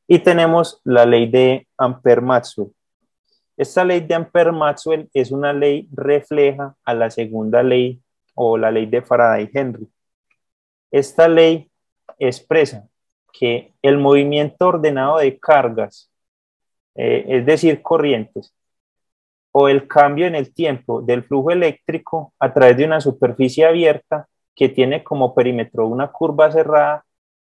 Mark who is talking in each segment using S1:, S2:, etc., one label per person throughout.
S1: Y tenemos la ley de Ampère-Maxwell. Esta ley de Ampère-Maxwell es una ley refleja a la segunda ley o la ley de Faraday-Henry. Esta ley expresa que el movimiento ordenado de cargas, es decir, corrientes, o el cambio en el tiempo del flujo eléctrico a través de una superficie abierta que tiene como perímetro una curva cerrada,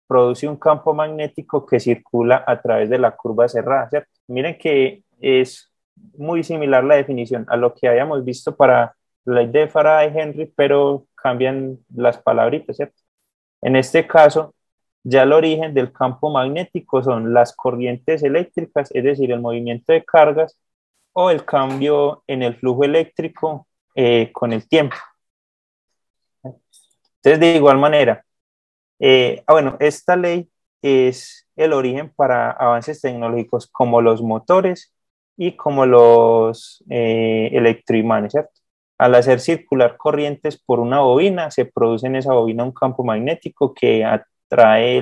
S1: produce un campo magnético que circula a través de la curva cerrada, ¿cierto? Miren que es muy similar la definición a lo que habíamos visto para la ley de Faraday-Henry, pero cambian las palabritas, ¿cierto? En este caso, ya el origen del campo magnético son las corrientes eléctricas, es decir, el movimiento de cargas o el cambio en el flujo eléctrico con el tiempo. Entonces, de igual manera, bueno, esta ley es el origen para avances tecnológicos como los motores y como los electroimanes, ¿cierto? Al hacer circular corrientes por una bobina, se produce en esa bobina un campo magnético que atrae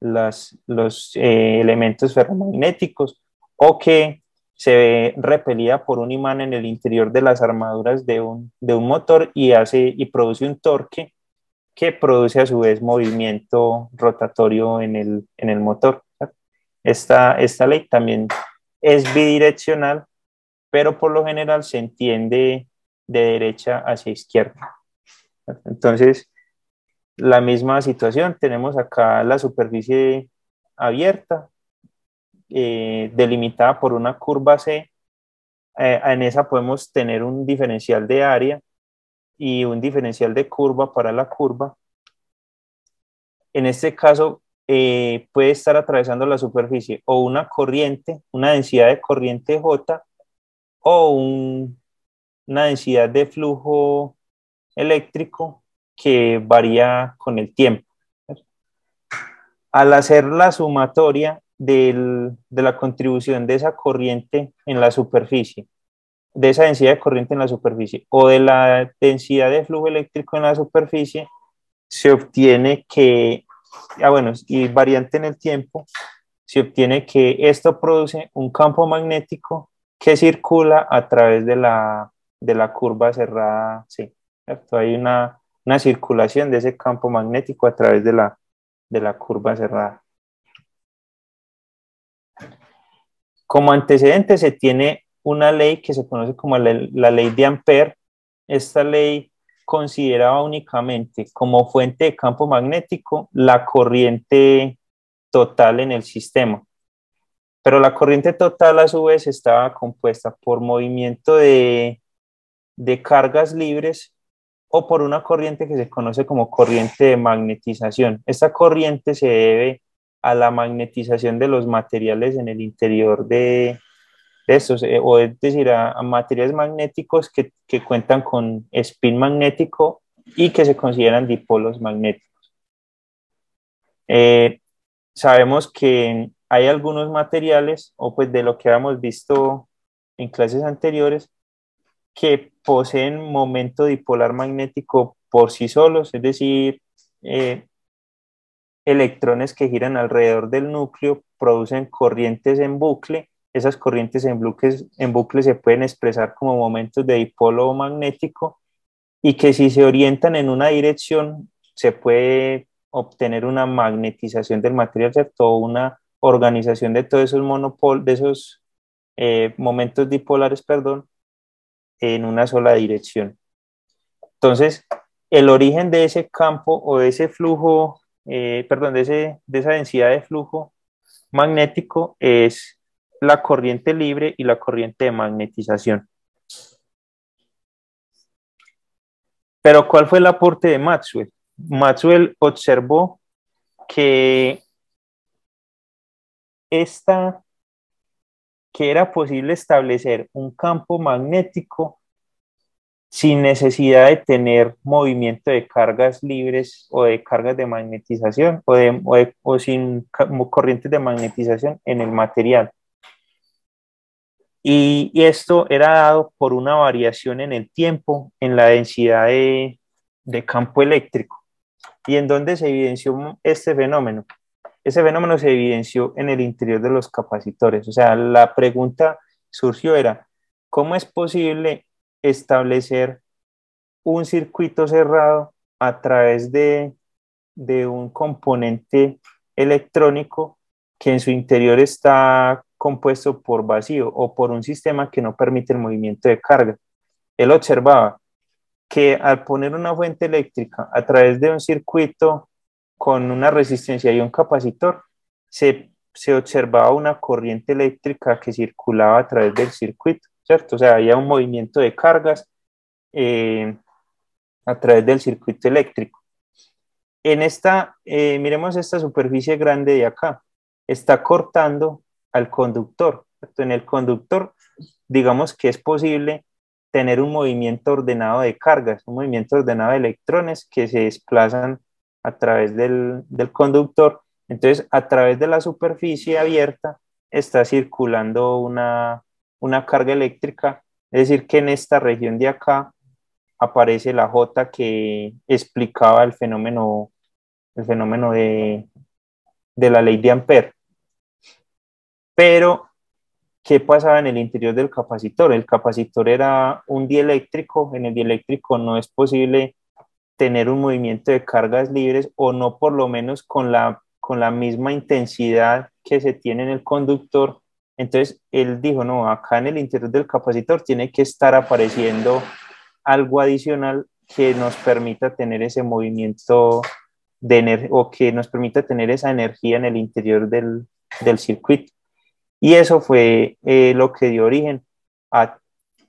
S1: los elementos ferromagnéticos o que se ve repelida por un imán en el interior de las armaduras de un motor y produce un torque que produce a su vez movimiento rotatorio en el motor. Esta ley también es bidireccional, pero por lo general se entiende de derecha hacia izquierda. Entonces, la misma situación, tenemos acá la superficie abierta, delimitada por una curva C. En esa podemos tener un diferencial de área y un diferencial de curva para la curva. En este caso, puede estar atravesando la superficie o una corriente, una densidad de corriente J o una densidad de flujo eléctrico que varía con el tiempo. Al hacer la sumatoria de la contribución de esa corriente en la superficie, de esa densidad de corriente en la superficie o de la densidad de flujo eléctrico en la superficie, se obtiene que, bueno, y variante en el tiempo, se obtiene que esto produce un campo magnético que circula a través de la curva cerrada, sí, ¿cierto? Hay una circulación de ese campo magnético a través de la curva cerrada. Como antecedente se tiene una ley que se conoce como la ley de Ampère. Esta ley consideraba únicamente como fuente de campo magnético la corriente total en el sistema. Pero la corriente total a su vez estaba compuesta por movimiento de cargas libres o por una corriente que se conoce como corriente de magnetización. Esta corriente se debe a la magnetización de los materiales en el interior de estos, o es decir, a materiales magnéticos que cuentan con spin magnético y que se consideran dipolos magnéticos. Sabemos que hay algunos materiales, o pues de lo que habíamos visto en clases anteriores, que poseen momento dipolar magnético por sí solos, es decir, electrones que giran alrededor del núcleo producen corrientes en bucle. Esas corrientes en bucle se pueden expresar como momentos de dipolo magnético y que si se orientan en una dirección se puede obtener una magnetización del material, ¿cierto? Una organización de todos esos de esos momentos dipolares, perdón, en una sola dirección. Entonces, el origen de ese campo o de ese flujo, perdón, de esa densidad de flujo magnético es la corriente libre y la corriente de magnetización. Pero ¿cuál fue el aporte de Maxwell? Maxwell observó que era posible establecer un campo magnético sin necesidad de tener movimiento de cargas libres o de cargas de magnetización o sin corrientes de magnetización en el material. Y esto era dado por una variación en el tiempo en la densidad de campo eléctrico. ¿Y en dónde se evidenció este fenómeno? Ese fenómeno se evidenció en el interior de los capacitores. O sea, la pregunta surgió era, ¿cómo es posible establecer un circuito cerrado a través de un componente electrónico que en su interior está compuesto por vacío o por un sistema que no permite el movimiento de carga? Él observaba que al poner una fuente eléctrica a través de un circuito con una resistencia y un capacitor, se observaba una corriente eléctrica que circulaba a través del circuito, ¿cierto? O sea, había un movimiento de cargas eh, a través del circuito eléctrico. En esta, miremos esta superficie grande de acá, está cortando al conductor, ¿cierto? En el conductor, digamos que es posible tener un movimiento ordenado de cargas, un movimiento ordenado de electrones que se desplazan a través del conductor. Entonces, a través de la superficie abierta está circulando una carga eléctrica, es decir, que en esta región de acá aparece la J que explicaba el fenómeno de la ley de Ampère. Pero, ¿qué pasaba en el interior del capacitor? El capacitor era un dieléctrico, en el dieléctrico no es posible tener un movimiento de cargas libres o no por lo menos con la misma intensidad que se tiene en el conductor. Entonces él dijo, no, acá en el interior del capacitor tiene que estar apareciendo algo adicional que nos permita tener ese movimiento o que nos permita tener esa energía en el interior del circuito. Y eso fue lo que dio origen a,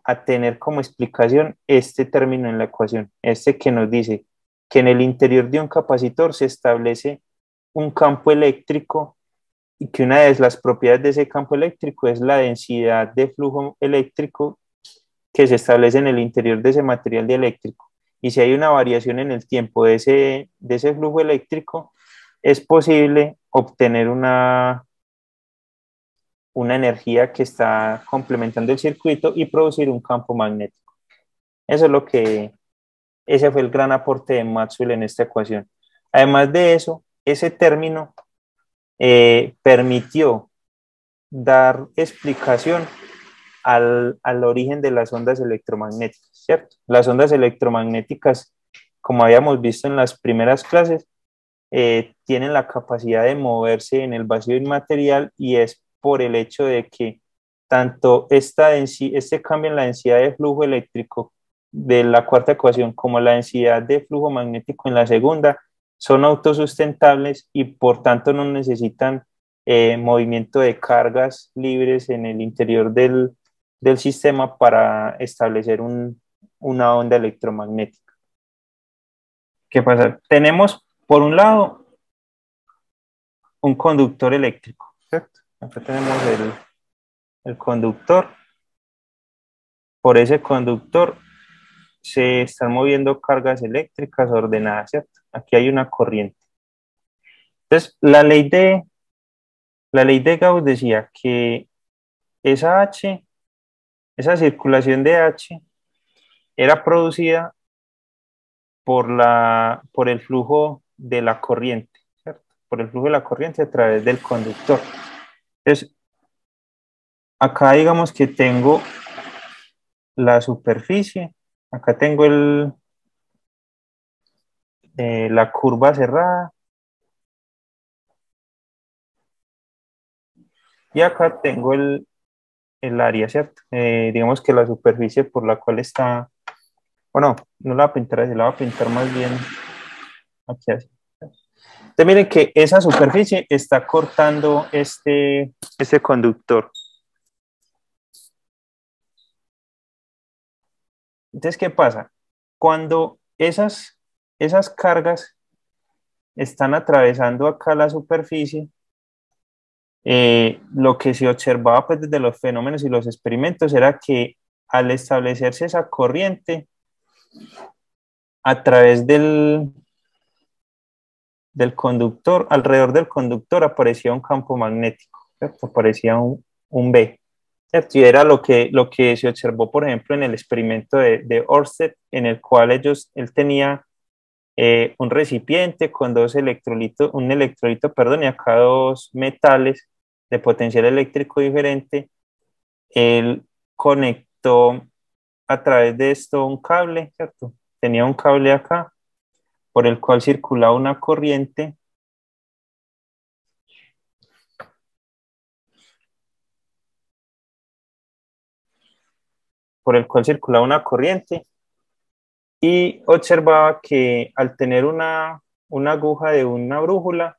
S1: a tener como explicación este término en la ecuación, este que nos dice que en el interior de un capacitor se establece un campo eléctrico y que una de las propiedades de ese campo eléctrico es la densidad de flujo eléctrico que se establece en el interior de ese material dieléctrico. Y si hay una variación en el tiempo de ese flujo eléctrico, es posible obtener una energía que está complementando el circuito y producir un campo magnético. Eso es ese fue el gran aporte de Maxwell en esta ecuación. Además de eso, ese término permitió dar explicación al origen de las ondas electromagnéticas, ¿cierto? Las ondas electromagnéticas, como habíamos visto en las primeras clases, tienen la capacidad de moverse en el vacío inmaterial y es por el hecho de que tanto este cambio en la densidad de flujo eléctrico de la cuarta ecuación como la densidad de flujo magnético en la segunda son autosustentables y por tanto no necesitan movimiento de cargas libres en el interior del sistema para establecer una onda electromagnética. ¿Qué pasa? Tenemos, por un lado, un conductor eléctrico, ¿cierto? Acá tenemos el conductor. Por ese conductor se están moviendo cargas eléctricas ordenadas, ¿cierto? Aquí hay una corriente. Entonces, la ley de Gauss decía que esa H, esa circulación de H, era producida por el flujo de la corriente, ¿cierto? Por el flujo de la corriente a través del conductor. Entonces, acá digamos que tengo la superficie, acá tengo la curva cerrada y acá tengo el área, ¿cierto? Digamos que la superficie por la cual está, bueno, no la voy a pintar así, la voy a pintar más bien aquí así. Entonces miren que esa superficie está cortando este conductor. Entonces, ¿qué pasa? Cuando esas cargas están atravesando acá la superficie, lo que se observaba pues desde los fenómenos y los experimentos era que al establecerse esa corriente a través del conductor, alrededor del conductor aparecía un campo magnético, ¿cierto? Aparecía un B, ¿cierto? Y era lo que se observó, por ejemplo, en el experimento de Ørsted, en el cual él tenía un recipiente con dos electrolitos, un electrolito, perdón, y acá dos metales de potencial eléctrico diferente. Él conectó a través de esto un cable, ¿cierto? Tenía un cable acá por el cual circulaba una corriente y observaba que al tener una aguja de una brújula,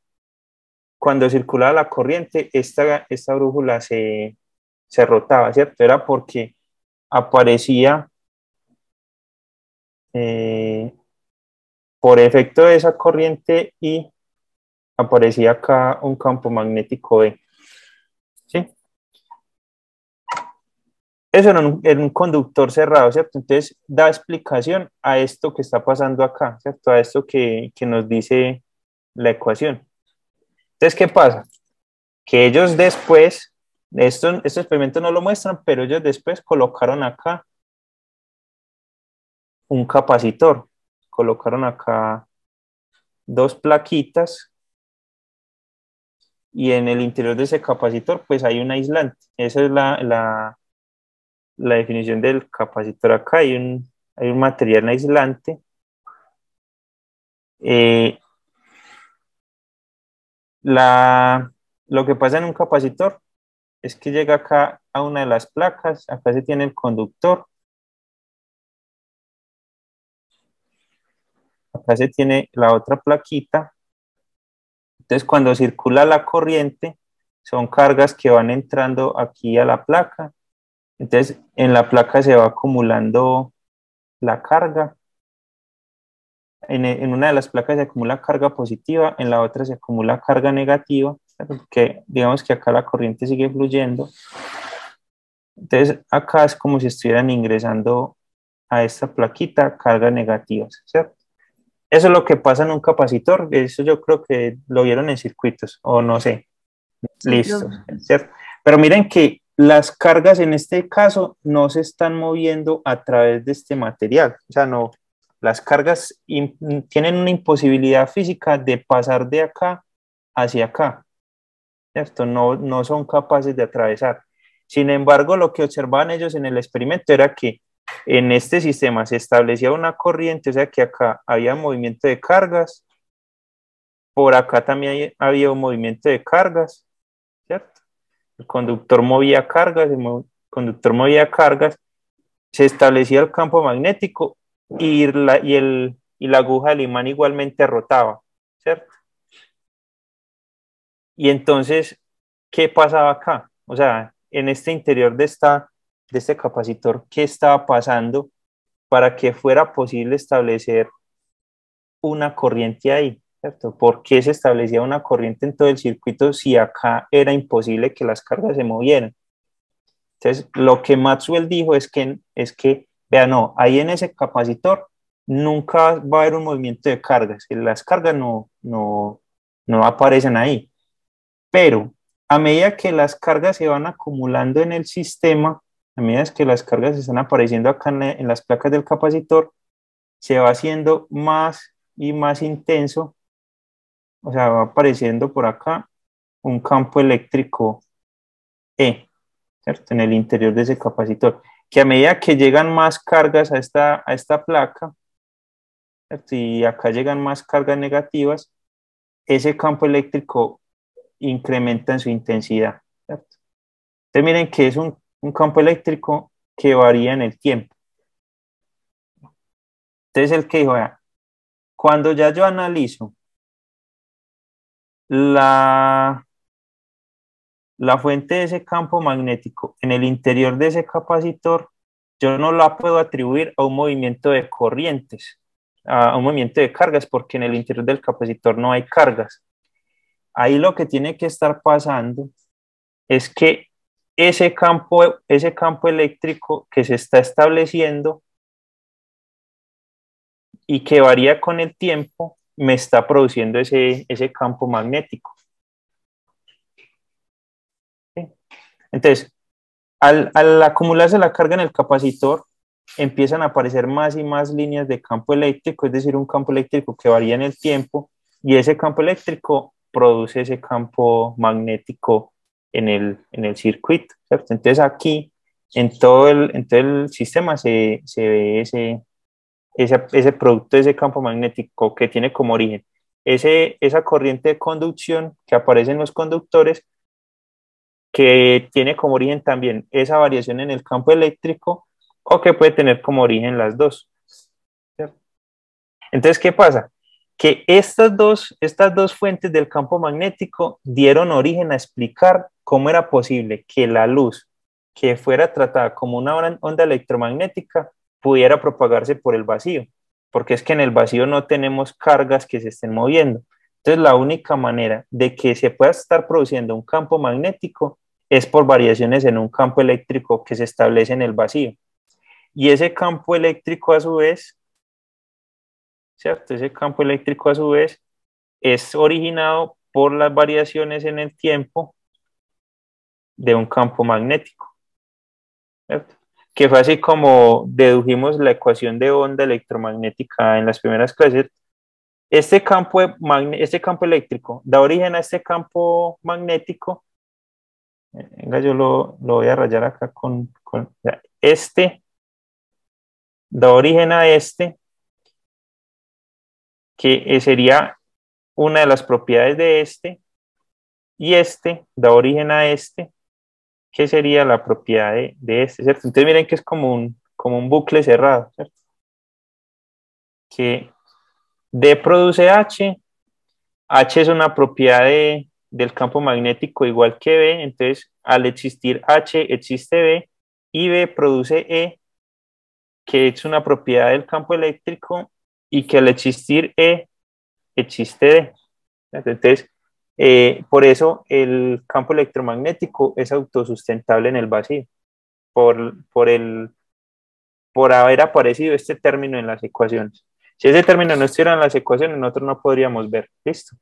S1: cuando circulaba la corriente, esta brújula se rotaba, ¿cierto? Era porque aparecía, eh, por efecto de esa corriente y aparecía acá un campo magnético B, ¿sí? Eso era un conductor cerrado, ¿cierto? Entonces da explicación a esto que está pasando acá, ¿cierto? A esto que nos dice la ecuación. Entonces, ¿qué pasa? Que ellos después, este experimento no lo muestran, pero ellos después colocaron acá un capacitor, colocaron acá dos plaquitas y en el interior de ese capacitor pues hay un aislante. Esa es la definición del capacitor acá, hay un material aislante. Eh, lo que pasa en un capacitor es que llega acá a una de las placas, acá se tiene el conductor, acá se tiene la otra plaquita. Entonces, cuando circula la corriente, son cargas que van entrando aquí a la placa. Entonces, en la placa se va acumulando la carga. En una de las placas se acumula carga positiva, en la otra se acumula carga negativa, que digamos que acá la corriente sigue fluyendo. Entonces, acá es como si estuvieran ingresando a esta plaquita cargas negativas, ¿cierto? Eso es lo que pasa en un capacitor, eso yo creo que lo vieron en circuitos, o no sé.
S2: Sí,
S1: Listo,
S2: profe.
S1: ¿cierto? Pero miren que las cargas en este caso no se están moviendo a través de este material. O sea, no, las cargas tienen una imposibilidad física de pasar de acá hacia acá, ¿cierto? No, no son capaces de atravesar. Sin embargo, lo que observaban ellos en el experimento era que en este sistema se establecía una corriente, o sea que acá había movimiento de cargas, por acá también había un movimiento de cargas, ¿cierto? El conductor movía cargas, conductor movía cargas, se establecía el campo magnético y la aguja del imán igualmente rotaba, ¿cierto? Y entonces, ¿qué pasaba acá? O sea, en este interior de este capacitor, ¿qué estaba pasando para que fuera posible establecer una corriente ahí? ¿Cierto? ¿Por qué se establecía una corriente en todo el circuito si acá era imposible que las cargas se movieran? Entonces, lo que Maxwell dijo es que, vea, no, ahí en ese capacitor nunca va a haber un movimiento de cargas, las cargas no aparecen ahí, pero a medida que las cargas se van acumulando en el sistema, a medida que las cargas están apareciendo acá en las placas del capacitor, se va haciendo más y más intenso, o sea, va apareciendo por acá un campo eléctrico E, ¿cierto? En el interior de ese capacitor, que a medida que llegan más cargas a esta placa, ¿cierto? Y acá llegan más cargas negativas, ese campo eléctrico incrementa en su intensidad, ¿cierto? Entonces miren que es un campo eléctrico que varía en el tiempo. Entonces el que dijo, vea, cuando ya yo analizo la, la fuente de ese campo magnético en el interior de ese capacitor, yo no la puedo atribuir a un movimiento de corrientes, a un movimiento de cargas, porque en el interior del capacitor no hay cargas. Ahí lo que tiene que estar pasando es que ese campo eléctrico que se está estableciendo y que varía con el tiempo, me está produciendo ese campo magnético. ¿Sí? Entonces, al acumularse la carga en el capacitor, empiezan a aparecer más y más líneas de campo eléctrico, es decir, un campo eléctrico que varía en el tiempo, y ese campo eléctrico produce ese campo magnético en el circuito, ¿cierto? Entonces aquí, en todo el sistema se ve ese producto de ese campo magnético que tiene como origen esa corriente de conducción que aparece en los conductores, que tiene como origen también esa variación en el campo eléctrico, o que puede tener como origen las dos, ¿cierto? Entonces, ¿qué pasa? Que estas dos fuentes del campo magnético dieron origen a explicar cómo era posible que la luz que fuera tratada como una onda electromagnética pudiera propagarse por el vacío, porque es que en el vacío no tenemos cargas que se estén moviendo. Entonces, la única manera de que se pueda estar produciendo un campo magnético es por variaciones en un campo eléctrico que se establece en el vacío. Y ese campo eléctrico a su vez, ¿cierto? Ese campo eléctrico a su vez es originado por las variaciones en el tiempo de un campo magnético, ¿cierto? Que fue así como dedujimos la ecuación de onda electromagnética en las primeras clases. Este campo eléctrico da origen a este campo magnético. Venga, yo lo voy a rayar acá este da origen a este, que sería una de las propiedades de y este da origen a que sería la propiedad de este, ¿cierto? Entonces miren que es como un bucle cerrado, ¿cierto? Que D produce H es una propiedad del campo magnético igual que B, entonces al existir H existe B, y B produce que es una propiedad del campo eléctrico, y que al existir existe D. Entonces, por eso el campo electromagnético es autosustentable en el vacío, por por haber aparecido este término en las ecuaciones. Si ese término no estuviera en las ecuaciones, nosotros no podríamos ver. ¿Listo?